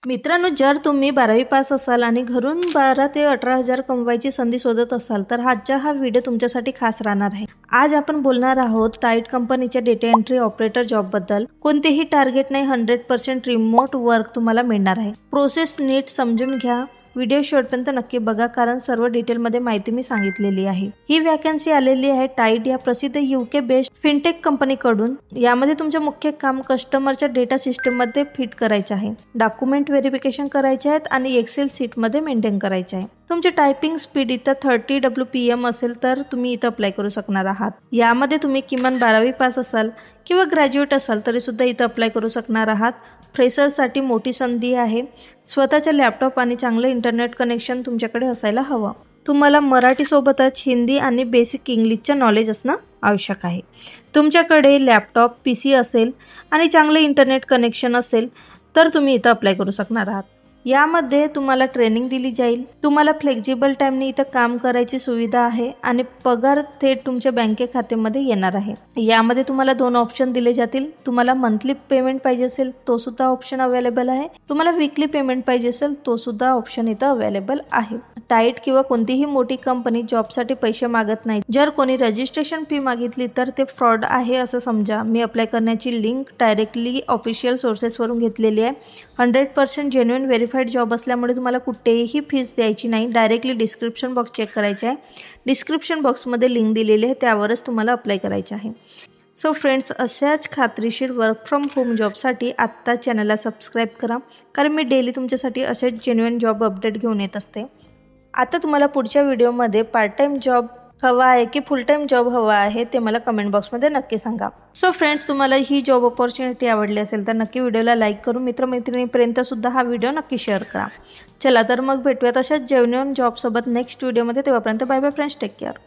मित्रांनो, जर तुम्ही 12वी पास असाल आणि घरून 12 ते 18,000 कमवायची संधी शोधत असाल तर आजचा हा व्हिडिओ तुमच्यासाठी खास राहणार आहे। आज आपण बोलणार आहोत टाईट कंपनीच्या डेटा एंट्री ऑपरेटर जॉबबद्दल। कोणतेही टार्गेट नाही, 100% रिमोट वर्क तुम्हाला मिळणार आहे। प्रोसेस नीट समजून घ्या, व्हिडिओ शेवटपर्यंत नक्की बघा कारण सर्व डिटेलमध्ये माहिती मी सांगितलेली आहे। ही वॅकन्सी आलेली आहे टाईट या प्रसिद्ध यूके बेस्ड फिनटेक कंपनीकडून। यामध्ये तुमचे मुख्य काम कस्टमरच्या डेटा सिस्टममध्ये फिट करायचे आहे, डॉक्युमेंट व्हेरिफिकेशन करायचे आहेत आणि एक्सेल शीटमध्ये मेंटेन करायचे आहे। तुमचे टायपिंग स्पीड इथं 30 WPM असेल तर तुम्ही इथं अप्लाय करू शकणार आहात। यामध्ये तुम्ही किमान 12वी पास असाल किंवा ग्रॅज्युएट असाल तरी सुद्धा इथं अप्लाय करू शकणार आहात। फ्रेशर्ससाठी मोठी संधी आहे। स्वतःच्या लॅपटॉप आणि चांगलं इंटरनेट कनेक्शन तुमच्याकडे असायला हवं। तुम्हाला मराठीसोबतच हिंदी आणि बेसिक इंग्लिशचे नॉलेज असणं आवश्यक आहे। तुमच्याकडे लॅपटॉप PC असेल आणि चांगले इंटरनेट कनेक्शन असेल तर तुम्ही इथं अप्लाय करू शकणार आहात। यामध्ये तुम्हाला ट्रेनिंग दिली जाईल, तुम्हाला फ्लेक्झिबल टाईमने इथं काम करायची सुविधा आहे आणि पगार थेट तुमच्या बँक खात्यामध्ये येणार आहे। यामध्ये तुम्हाला 2 ऑप्शन दिले जातील। तुम्हाला मंथली पेमेंट पाहिजे असेल तो सुद्धा ऑप्शन अवेलेबल आहे, तुम्हाला वीकली पेमेंट पाहिजे असेल तो सुद्धा ऑप्शन इथं अवेलेबल आहे। टाईट किंवा कोणतीही मोठी कंपनी जॉबसाठी पैसे मागत नाही। जर कोणी रजिस्ट्रेशन फी मागितली तर ते फ्रॉड आहे असं समजा। मी अप्लाय करण्याची लिंक डायरेक्टली ऑफिशियल सोर्सेसवरून घेतलेली आहे। 100% जेन्युइन व्हेरीफाईड जॉब असल्यामुळे तुम्हाला कुठेही फीस द्यायची नाही। डायरेक्टली डिस्क्रिप्शन बॉक्स चेक करायचे आहे, डिस्क्रिप्शन बॉक्समध्ये लिंक दिलेली आहे, त्यावरच तुम्हाला अप्लाय करायचे आहे। सो फ्रेंड्स, अशाच खात्रीशीर वर्क फ्रॉम होम जॉबसाठी आत्ता चॅनलला सबस्क्राईब करा कारण मी डेली तुमच्यासाठी असेच जेन्युइन जॉब अपडेट घेऊन येत असते। आता तुम्हाला पुढच्या व्हिडिओमध्ये पार्ट टाइम जॉब हवा आहे की फुल टाइम जॉब हवा आहे ते मला कमेंट बॉक्समध्ये नक्की सांगा। सो फ्रेंड्स, तुम्हाला ही जॉब अपॉर्च्युनिटी आवडली असेल तर नक्की व्हिडिओला लाईक करून मित्रमैत्रिणींपर्यंत सुद्धा हा व्हिडिओ नक्की शेअर करा। चला तर मग भेटूयात अशाच जेन्युइन जॉबसोबत नेक्स्ट व्हिडिओमध्ये। तेव्हापर्यंत bye bye friends, take care.